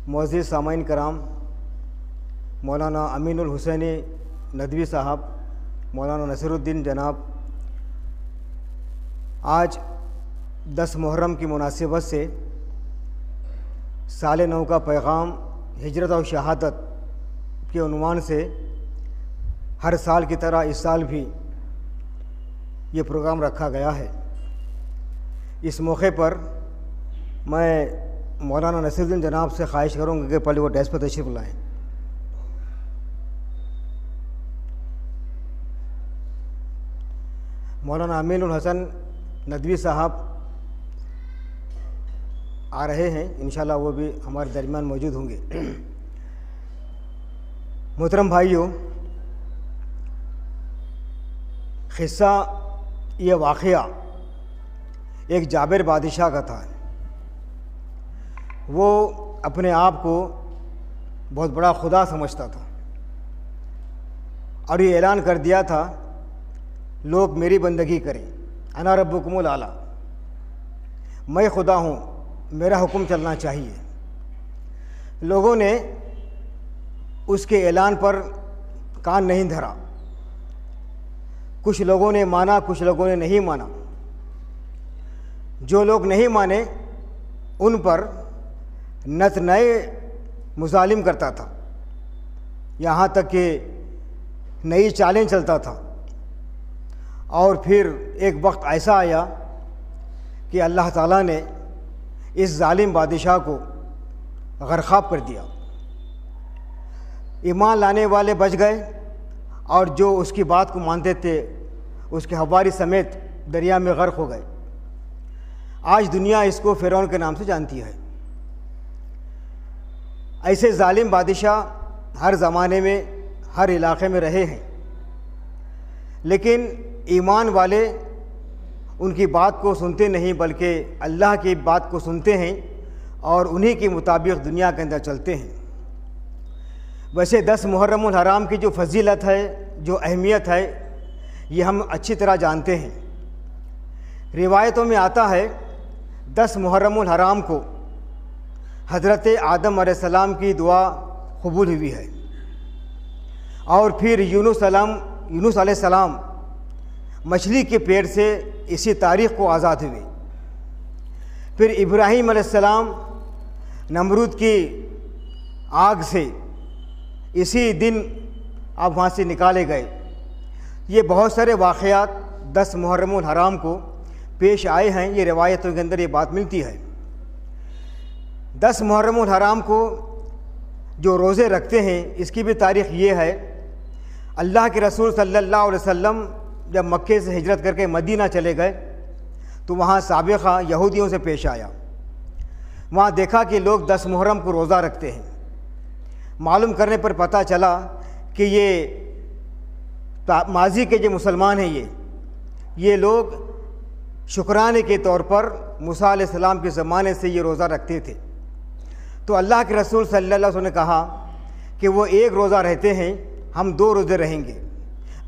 मुअज़्ज़िज़ सामाईन कराम, मौलाना अमीनुल हुसैनी नदवी साहब, मौलाना नसीरुद्दीन जनाब, आज 10 मुहर्रम की मुनासिबत से साल नौ का पैगाम हिजरत और शहादत के उन्वान से हर साल की तरह इस साल भी ये प्रोग्राम रखा गया है। इस मौके पर मैं मौलाना नसीरुद्दीन जनाब से ख्वाहिश करूँगा कि पहले वो डेस्क पर तशरीफ़ लाएँ। मौलाना अमीनुल हसन नदवी साहब आ रहे हैं, इंशाल्लाह वो भी हमारे दरमियान मौजूद होंगे। मोहतरम भाइयों, क़िस्सा ये वाक़या एक जाबिर बादशाह का था। वो अपने आप को बहुत बड़ा खुदा समझता था और ये ऐलान कर दिया था, लोग मेरी बंदगी करें, अना रब्बुकुमुल आला, मैं खुदा हूँ, मेरा हुक्म चलना चाहिए। लोगों ने उसके ऐलान पर कान नहीं धरा। कुछ लोगों ने माना, कुछ लोगों ने नहीं माना। जो लोग नहीं माने उन पर नत नए मुजालिम करता था, यहाँ तक कि नई चालें चलता था। और फिर एक वक्त ऐसा आया कि अल्लाह ताला ने इस जालिम बादशाह को गरक़ाब कर दिया। ईमान लाने वाले बच गए और जो उसकी बात को मानते थे उसके हवारी समेत दरिया में गर्क हो गए। आज दुनिया इसको फ़िरौन के नाम से जानती है। ऐसे जालिम बादशाह हर ज़माने में, हर इलाक़े में रहे हैं, लेकिन ईमान वाले उनकी बात को सुनते नहीं बल्कि अल्लाह की बात को सुनते हैं और उन्हीं के मुताबिक दुनिया के अंदर चलते हैं। वैसे 10 मुहर्रमुल हराम की जो फजीलत है, जो अहमियत है, ये हम अच्छी तरह जानते हैं। रिवायतों में आता है 10 मुहर्रमुल हराम को हज़रत आदम अलैहिस्सलाम की दुआ कबूल हुई है और फिर यूनुस अलैहिस्सलाम मछली के पेट से इसी तारीख़ को आज़ाद हुए। फिर इब्राहीम अलैहिस्सलाम नमरूद की आग से इसी दिन आप वहाँ से निकाले गए। ये बहुत सारे वाक़यात 10 मुहर्रमुल हराम को पेश आए हैं। ये रिवायतों के अंदर ये बात मिलती है। 10 मुहर्रमुल हराम को जो रोज़े रखते हैं, इसकी भी तारीख़ ये है, अल्लाह के रसूल सल्लल्लाहु अलैहि वसल्लम जब मक्के से हिजरत करके मदीना चले गए तो वहाँ साबिक़ा यहूदियों से पेश आया। वहाँ देखा कि लोग 10 मुहर्रम को रोज़ा रखते हैं। मालूम करने पर पता चला कि ये माजी के जो मुसलमान हैं, ये लोग शुक्राने के तौर पर मूसा अलैहिस्सलाम के ज़माने से ये रोज़ा रखते थे। तो अल्लाह के रसूल सल्लल्लाहु अलैहि वसल्लम ने कहा कि वो एक रोज़ा रहते हैं, हम 2 रोज़े रहेंगे।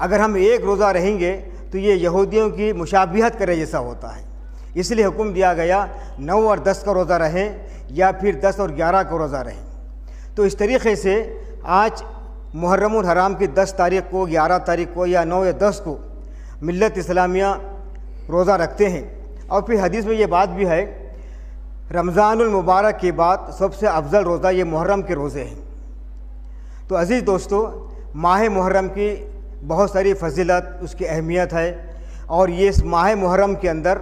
अगर हम एक रोज़ा रहेंगे तो ये यहूदियों की मुशाबिहत करे जैसा होता है, इसलिए हुक्म दिया गया 9 और 10 का रोज़ा रहें या फिर 10 और 11 का रोज़ा रहें। तो इस तरीक़े से आज मुहर्रमुल हराम की 10 तारीख़ को, 11 तारीख़ को या 9 या 10 को मिल्लत इस्लामिया रोज़ा रखते हैं। और फिर हदीस में ये बात भी है, रमज़ानुल मुबारक के बाद सबसे अफजल रोज़ा ये मुहर्रम के रोज़े हैं। तो अज़ीज़ दोस्तों, माह मुहर्रम की बहुत सारी फजीलत, उसकी अहमियत है और ये इस माह मुहर्रम के अंदर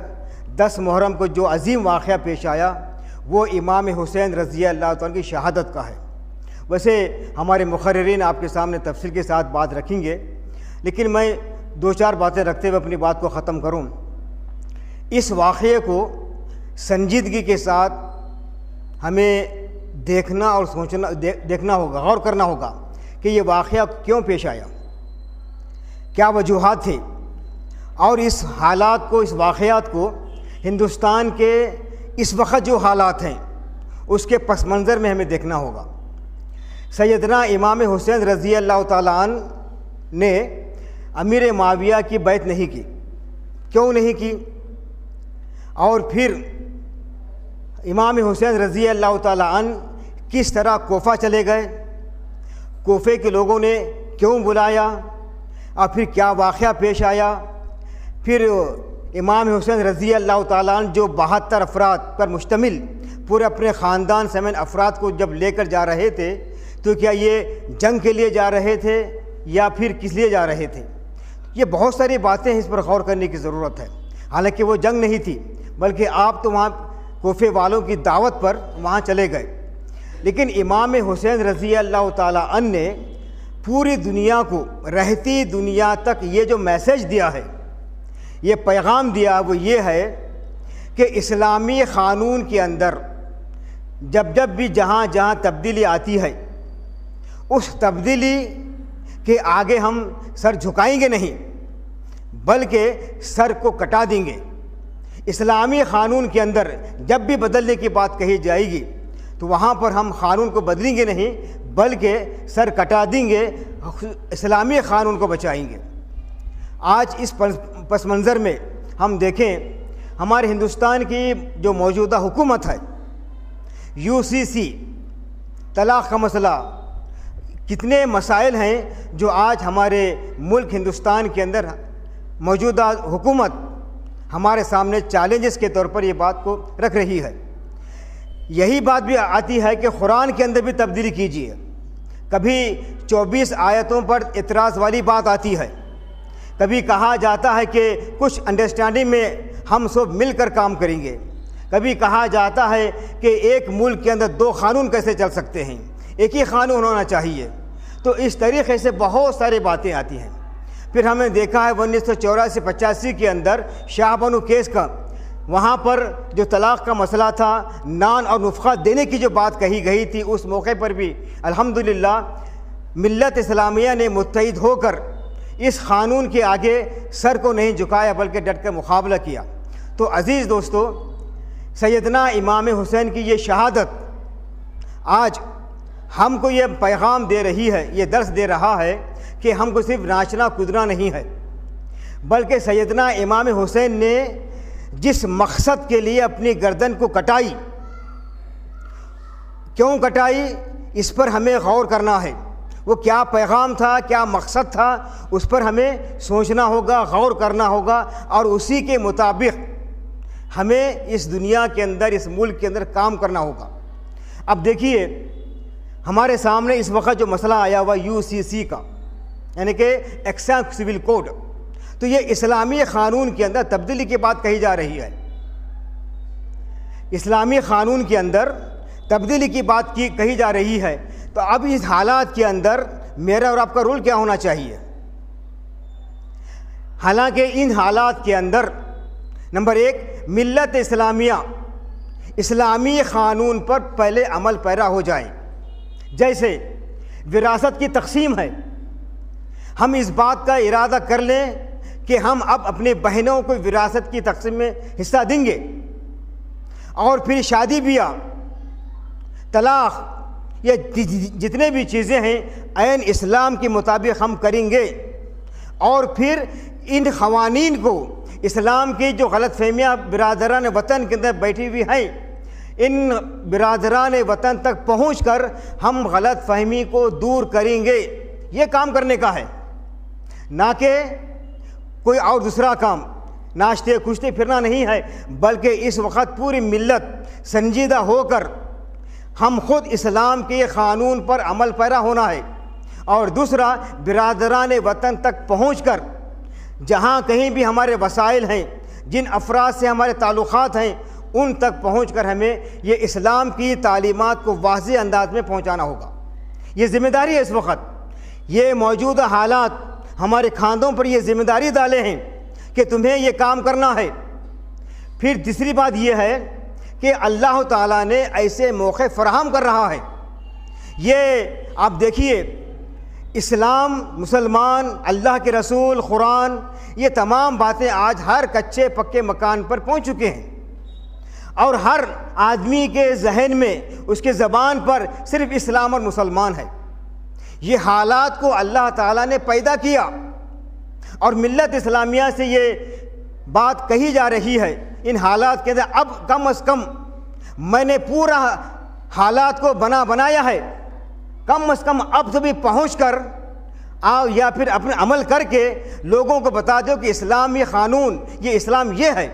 10 मुहर्रम को जो अजीम वाक़या पेश आया वो इमाम हुसैन रज़ी अल्लाह तआला की शहादत का है। वैसे हमारे मुक़र्रिरीन आपके सामने तफसील के साथ बात रखेंगे, लेकिन मैं 2-4 बातें रखते हुए अपनी बात को ख़त्म करूँ। इस वाक़ये को संजीदगी के साथ हमें देखना और सोचना देखना होगा, गौर करना होगा कि ये वाक़या क्यों पेश आया, क्या वजूहात थे, और इस हालात को, इस वाक़यात को हिंदुस्तान के इस वक्त जो हालात हैं उसके पस मंज़र में हमें देखना होगा। सैयदना इमाम हुसैन रज़ी अल्लाह तआला अन्हु ने अमीर माविया की बैत नहीं की। क्यों नहीं की? और फिर इमाम हुसैन रज़ी अल्लाह तआला अन्हु किस तरह कोफा चले गए, कोफे के लोगों ने क्यों बुलाया और फिर क्या वाक़या पेश आया। फिर इमाम हुसैन रज़ी अल्लाह ताला अन्हु जो 72 अफराद पर मुश्तमिल पूरे अपने ख़ानदान समेत अफराद को जब लेकर जा रहे थे, तो क्या ये जंग के लिए जा रहे थे या फिर किस लिए जा रहे थे। ये बहुत सारी बातें हैं, इस पर गौर करने की ज़रूरत है। हालांकि वो जंग नहीं थी, बल्कि आप तो वहाँ कोफे वालों की दावत पर वहाँ चले गए। लेकिन इमाम हुसैन रज़ी अल्लाह ताला अन्हु ने पूरी दुनिया को, रहती दुनिया तक ये जो मैसेज दिया है, ये पैगाम दिया, वो ये है कि इस्लामी क़ानून के अंदर जब जब भी जहाँ जहाँ तब्दीली आती है, उस तब्दीली के आगे हम सर झुकाएंगे नहीं, बल्कि सर को कटा देंगे। इस्लामी क़ानून के अंदर जब भी बदलने की बात कही जाएगी, तो वहाँ पर हम क़ानून को बदलेंगे नहीं, बल्कि सर कटा देंगे, इस्लामी क़ानून को बचाएंगे। आज इस पस मंज़र में हम देखें, हमारे हिंदुस्तान की जो मौजूदा हुकूमत है, यूसीसी, तलाक़ का मसला, कितने मसाइल हैं जो आज हमारे मुल्क हिंदुस्तान के अंदर मौजूदा हुकूमत हमारे सामने चैलेंजेस के तौर पर ये बात को रख रही है। यही बात भी आती है कि कुरान के अंदर भी तब्दीली कीजिए। कभी 24 आयतों पर इतराज़ वाली बात आती है, कभी कहा जाता है कि कुछ अंडरस्टैंडिंग में हम सब मिलकर काम करेंगे, कभी कहा जाता है कि एक मुल्क के अंदर 2 क़ानून कैसे चल सकते हैं, एक ही क़ानून होना चाहिए। तो इस तरीक़े से बहुत सारी बातें आती हैं। फिर हमने देखा है 1984-85 के अंदर शाहबानो केस का, वहाँ पर जो तलाक़ का मसला था, नान और नुफ़क़ा देने की जो बात कही गई थी, उस मौके पर भी अल्हम्दुलिल्लाह मिल्लत इस्लामिया ने मुत्तहिद होकर इस क़ानून के आगे सर को नहीं झुकाया, बल्कि डट कर मुकाबला किया। तो अज़ीज़ दोस्तों, सैयदना इमाम हुसैन की ये शहादत आज हमको ये पैगाम दे रही है, ये दर्स दे रहा है कि हमको सिर्फ नाचना कूदना नहीं है, बल्कि सैयदना इमाम हुसैन ने जिस मकसद के लिए अपनी गर्दन को कटाई, क्यों कटाई, इस पर हमें गौर करना है। वो क्या पैगाम था, क्या मकसद था, उस पर हमें सोचना होगा, गौर करना होगा, और उसी के मुताबिक हमें इस दुनिया के अंदर, इस मुल्क के अंदर काम करना होगा। अब देखिए, हमारे सामने इस वक्त जो मसला आया हुआ यूसीसी का, यानी कि एक्शन सिविल कोड, तो ये इस्लामी क़ानून के अंदर तब्दीली की बात कही जा रही है। इस्लामी क़ानून के अंदर तब्दीली की बात कही जा रही है। तो अब इस हालात के अंदर मेरा और आपका रोल क्या होना चाहिए। हालांकि इन हालात के अंदर नंबर 1, मिल्लत इस्लामिया इस्लामी क़ानून पर पहले अमल पैरा हो जाए। जैसे विरासत की तकसीम है, हम इस बात का इरादा कर लें कि हम अब अपने बहनों को विरासत की तकसीम में हिस्सा देंगे, और फिर शादी ब्याह, तलाक़, ये जितने भी चीज़ें हैं ऐन इस्लाम के मुताबिक हम करेंगे। और फिर इन ख़वानीन को, इस्लाम की जो गलतफ़हमियाँ बिरादरान वतन के अंदर बैठी हुई हैं, इन बिरादरान वतन तक पहुँचकर हम गलतफ़हमी को दूर करेंगे। ये काम करने का है, ना कि कोई और दूसरा काम, नाचते कूदते फिरना नहीं है, बल्कि इस वक्त पूरी मिल्लत संजीदा होकर हम खुद इस्लाम के क़ानून पर अमल पैरा होना है। और दूसरा, बिरादरान वतन तक पहुँचकर जहाँ कहीं भी हमारे वसाइल हैं, जिन अफराद से हमारे ताल्लुक़ात हैं, उन तक पहुँचकर हमें ये इस्लाम की तालीमात को वाज़ेह अंदाज में पहुँचाना होगा। ये ज़िम्मेदारी है। इस वक्त ये मौजूदा हालात हमारे खानों पर ये ज़िम्मेदारी डाले हैं कि तुम्हें ये काम करना है। फिर तीसरी बात यह है कि अल्लाह ताला ने ऐसे मौके फराहम कर रहा है। ये आप देखिए, इस्लाम, मुसलमान, अल्लाह के रसूल, कुरान, ये तमाम बातें आज हर कच्चे पक्के मकान पर पहुंच चुके हैं, और हर आदमी के जहन में, उसके ज़बान पर सिर्फ इस्लाम और मुसलमान है। ये हालात को अल्लाह ताला ने पैदा किया, और मिल्लत इस्लामिया से ये बात कही जा रही है। इन हालात के अंदर अब कम अज़ कम मैंने पूरा हालात को बना बनाया है, कम से कम अब तो भी पहुँच कर आओ या फिर अपने अमल करके लोगों को बता दो कि इस्लाम ये क़ानून, ये इस्लाम ये है।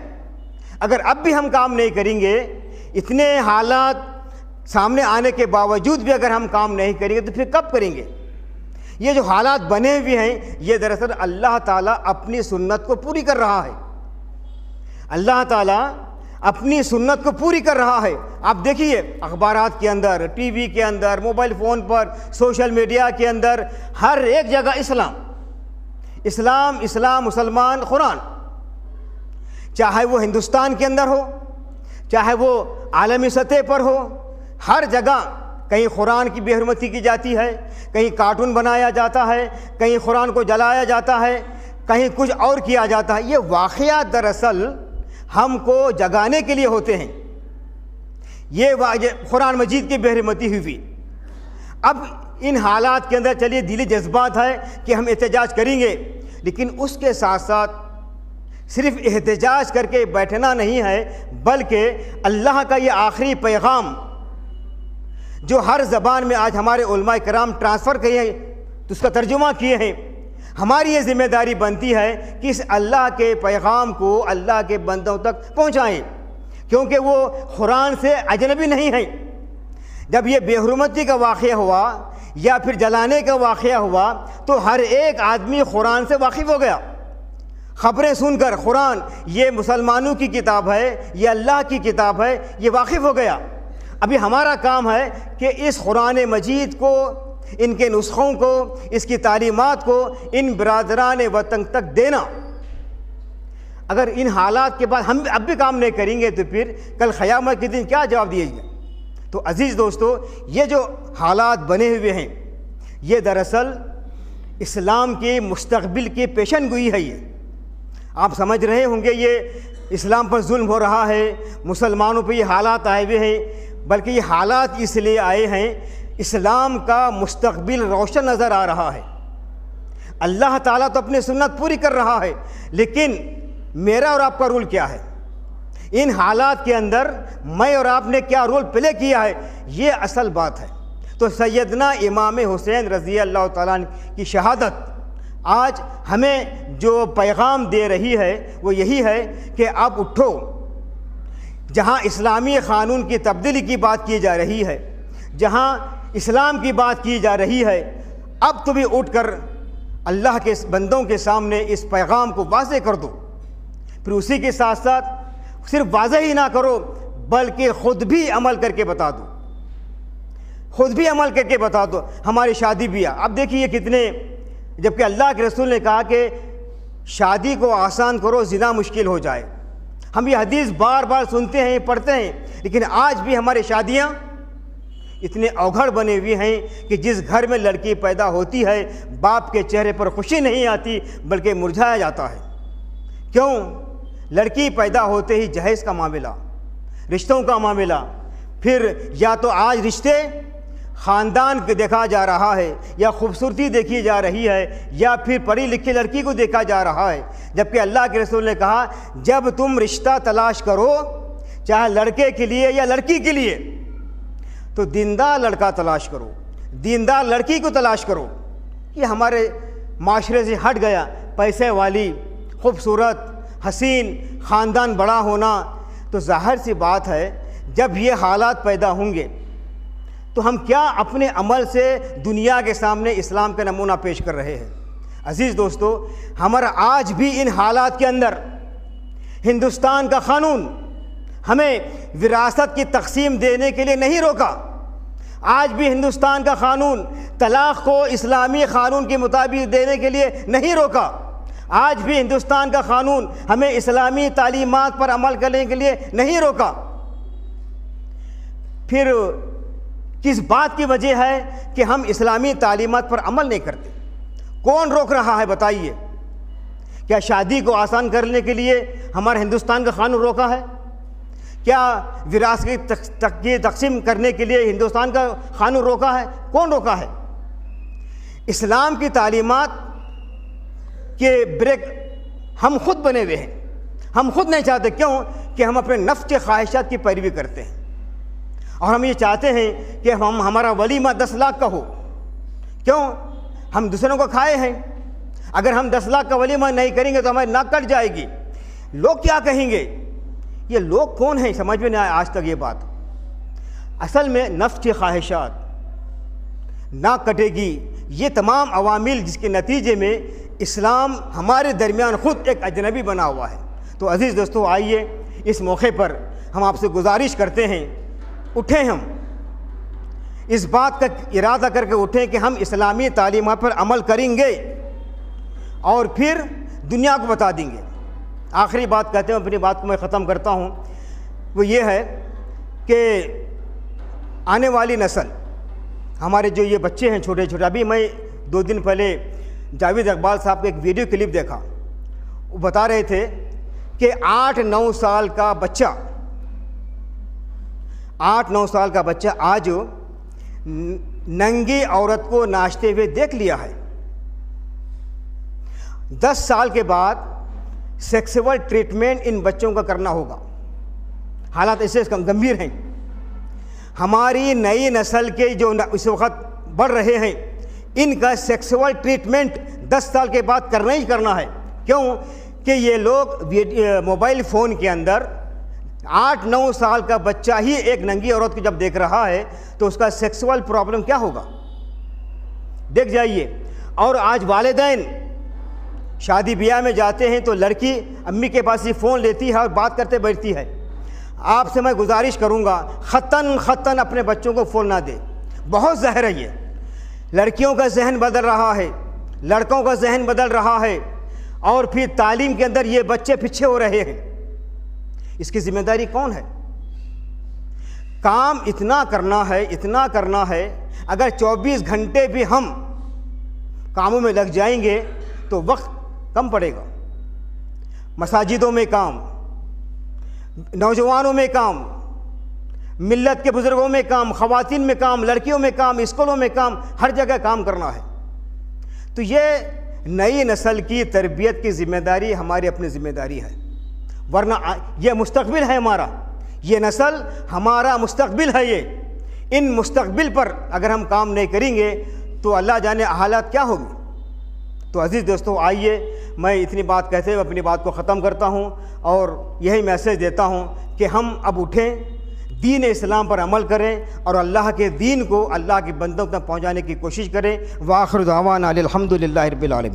अगर अब भी हम काम नहीं करेंगे, इतने हालात सामने आने के बावजूद भी अगर हम काम नहीं करेंगे तो फिर कब करेंगे? ये जो हालात बने हुए हैं, ये दरअसल अल्लाह ताला अपनी सुन्नत को पूरी कर रहा है। अल्लाह ताला अपनी सुन्नत को पूरी कर रहा है। आप देखिए अखबारात के अंदर, टीवी के अंदर, मोबाइल फ़ोन पर, सोशल मीडिया के अंदर, हर एक जगह इस्लाम इस्लाम इस्लाम, मुसलमान, कुरान। चाहे वो हिंदुस्तान के अंदर हो, चाहे वो आलमी सतह पर हो, हर जगह कहीं कुरान की बेहरमती की जाती है, कहीं कार्टून बनाया जाता है, कहीं कुरान को जलाया जाता है, कहीं कुछ और किया जाता है। ये वाक़यात दरअसल हमको जगाने के लिए होते हैं। ये कुरान मजीद की बेहरमती हुई। अब इन हालात के अंदर चलिए दिली जज्बात है कि हम एहतजाज करेंगे, लेकिन उसके साथ साथ सिर्फ एहतजाज करके बैठना नहीं है, बल्कि अल्लाह का ये आखिरी पैगाम जो हर ज़बान में आज हमारे उलमाए कराम ट्रांसफ़र किए हैं, तो उसका तर्जुमा किए हैं। हमारी ये ज़िम्मेदारी बनती है कि इस अल्लाह के पैगाम को अल्लाह के बंदों तक पहुँचाएँ, क्योंकि वो कुरान से अजनबी नहीं है। जब ये बेहुरमती का वाक़या हुआ या फिर जलाने का वाक़या हुआ तो हर एक आदमी कुरान से वाकिफ़ हो गया। ख़बरें सुनकर कुरान ये मुसलमानों की किताब है, ये अल्लाह की किताब है, ये वाकिफ़ हो गया। अभी हमारा काम है कि इस कुरान मजीद को, इनके नुस्ख़ों को, इसकी तालीमात को इन बिरादरान वतन तक देना। अगर इन हालात के बाद हम अब भी काम नहीं करेंगे तो फिर कल क़यामत के दिन क्या जवाब दिएगा? तो अज़ीज़ दोस्तों, ये जो हालात बने हुए हैं, ये दरअसल इस्लाम के मुस्तक़बिल की पेशन गोई है। ये आप समझ रहे होंगे, ये इस्लाम पर जुल्म हो रहा है, मुसलमानों पर ये हालात आए हुए हैं, बल्कि ये हालात इसलिए आए हैं, इस्लाम का मुस्तक़बिल रोशन नज़र आ रहा है। अल्लाह ताला तो अपनी सुन्नत पूरी कर रहा है, लेकिन मेरा और आपका रोल क्या है? इन हालात के अंदर मैं और आपने क्या रोल प्ले किया है, ये असल बात है। तो सैयदना इमाम हुसैन रज़ी अल्लाह ताला की शहादत आज हमें जो पैगाम दे रही है वो यही है कि आप उठो। जहाँ इस्लामी क़ानून की तब्दीली की बात की जा रही है, जहाँ इस्लाम की बात की जा रही है, अब तो भी उठकर अल्लाह के बंदों के सामने इस पैगाम को वाज़ेह कर दो। फिर उसी के साथ साथ सिर्फ वाज़ेह ही ना करो, बल्कि ख़ुद भी अमल करके बता दो, ख़ुद भी अमल करके बता दो। हमारी शादी ब्याह अब देखिए कितने, जबकि अल्लाह के रसूल ने कहा कि शादी को आसान करो, ज़िना मुश्किल हो जाए। हम ये हदीस बार बार सुनते हैं, पढ़ते हैं, लेकिन आज भी हमारी शादियाँ इतने अवघड़ बने हुए हैं कि जिस घर में लड़की पैदा होती है, बाप के चेहरे पर खुशी नहीं आती, बल्कि मुरझाया जाता है। क्यों? लड़की पैदा होते ही जहेज़ का मामला, रिश्तों का मामला, फिर या तो आज रिश्ते ख़ानदान के देखा जा रहा है, या खूबसूरती देखी जा रही है, या फिर पढ़ी लिखी लड़की को देखा जा रहा है। जबकि अल्लाह के रसूल ने कहा, जब तुम रिश्ता तलाश करो, चाहे लड़के के लिए या लड़की के लिए, तो दीनदार लड़का तलाश करो, दीनदार लड़की को तलाश करो। ये हमारे माशरे से हट गया। पैसे वाली, खूबसूरत, हसीन, ख़ानदान बड़ा होना, तो ज़ाहिर सी बात है जब ये हालात पैदा होंगे तो हम क्या अपने अमल से दुनिया के सामने इस्लाम का नमूना पेश कर रहे हैं? अज़ीज़ दोस्तों, हमारा आज भी इन हालात के अंदर हिंदुस्तान का क़ानून हमें विरासत की तक़सीम देने के लिए नहीं रोका। आज भी हिंदुस्तान का क़ानून तलाक़ को इस्लामी क़ानून के मुताबिक देने के लिए नहीं रोका। आज भी हिंदुस्तान का क़ानून हमें इस्लामी तालीमात पर अमल करने के लिए नहीं रोका। फिर किस बात की वजह है कि हम इस्लामी तालीमात पर अमल नहीं करते? कौन रोक रहा है बताइए? क्या शादी को आसान करने के लिए हमारे हिंदुस्तान का क़ानून रोका है? क्या विरासत की तक़सीम करने के लिए हिंदुस्तान का क़ानून रोका है? कौन रोका है? इस्लाम की तालीमात के ब्रेक हम खुद बने हुए हैं। हम खुद नहीं चाहते। क्यों? कि हम अपने नफ्स के ख्वाहिशात की पैरवी करते हैं। और हम ये चाहते हैं कि हमारा वलीमा 10 लाख का हो। क्यों? हम दूसरों को खाए हैं। अगर हम 10 लाख का वलीमा नहीं करेंगे तो हमारी नाक कट जाएगी। लोग क्या कहेंगे? ये लोग कौन हैं, समझ में नहीं आया आज तक ये बात। असल में नफ्स की ख्वाहिशात, नाक कटेगी, ये तमाम अवामिल जिसके नतीजे में इस्लाम हमारे दरमियान ख़ुद एक अजनबी बना हुआ है। तो अज़ीज़ दोस्तों, आइए इस मौके पर हम आपसे गुजारिश करते हैं, उठें, हम इस बात का इरादा करके उठें कि हम इस्लामी तालीमात पर अमल करेंगे और फिर दुनिया को बता देंगे। आखिरी बात कहते हैं, अपनी बात को मैं ख़त्म करता हूँ, वो ये है कि आने वाली नस्ल, हमारे जो ये बच्चे हैं छोटे छोटे, अभी मैं 2 दिन पहले जावेद इकबाल साहब का एक वीडियो क्लिप देखा। वो बता रहे थे कि 8-9 साल का बच्चा, 8-9 साल का बच्चा आज नंगी औरत को नाचते हुए देख लिया है। 10 साल के बाद सेक्सुअल ट्रीटमेंट इन बच्चों का करना होगा। हालात ऐसे गंभीर हैं। हमारी नई नस्ल के जो इस वक्त बढ़ रहे हैं, इनका सेक्सुअल ट्रीटमेंट 10 साल के बाद करना ही करना है। क्यों? कि ये लोग मोबाइल फ़ोन के अंदर 8-9 साल का बच्चा ही एक नंगी औरत को जब देख रहा है तो उसका सेक्सुअल प्रॉब्लम क्या होगा, देख जाइए। और आज वालिदैन शादी ब्याह में जाते हैं तो लड़की अम्मी के पास ही फ़ोन लेती है और बात करते बैठती है। आपसे मैं गुजारिश करूंगा, ख़त्तन अपने बच्चों को फ़ोन ना दे। बहुत ज़हर है ये। लड़कियों का जहन बदल रहा है, लड़कों का जहन बदल रहा है, और फिर तालीम के अंदर ये बच्चे पीछे हो रहे हैं। इसकी जिम्मेदारी कौन है? काम इतना करना है, इतना करना है। अगर 24 घंटे भी हम कामों में लग जाएंगे तो वक्त कम पड़ेगा। मसाजिदों में काम, नौजवानों में काम, मिल्लत के बुज़ुर्गों में काम, ख़वातीन में काम, लड़कियों में काम, स्कूलों में काम, हर जगह काम करना है। तो ये नई नस्ल की तरबियत की ज़िम्मेदारी हमारी अपनी ज़िम्मेदारी है। वरना ये मुस्तक़बिल है हमारा, ये नस्ल हमारा मुस्तक़बिल है। ये इन मुस्तक़बिल पर अगर हम काम नहीं करेंगे तो अल्लाह जाने हालात क्या होगी। तो अज़ीज़ दोस्तों, आइए मैं इतनी बात कहते हुए अपनी बात को ख़त्म करता हूँ और यही मैसेज देता हूँ कि हम अब उठें, दीन इस्लाम पर अमल करें और अल्लाह के दीन को अल्लाह के बंदों तक पहुँचाने की कोशिश करें। व आखिर दावाना अनिल हम्दुलिल्लाहि रब्बिल आलमीन।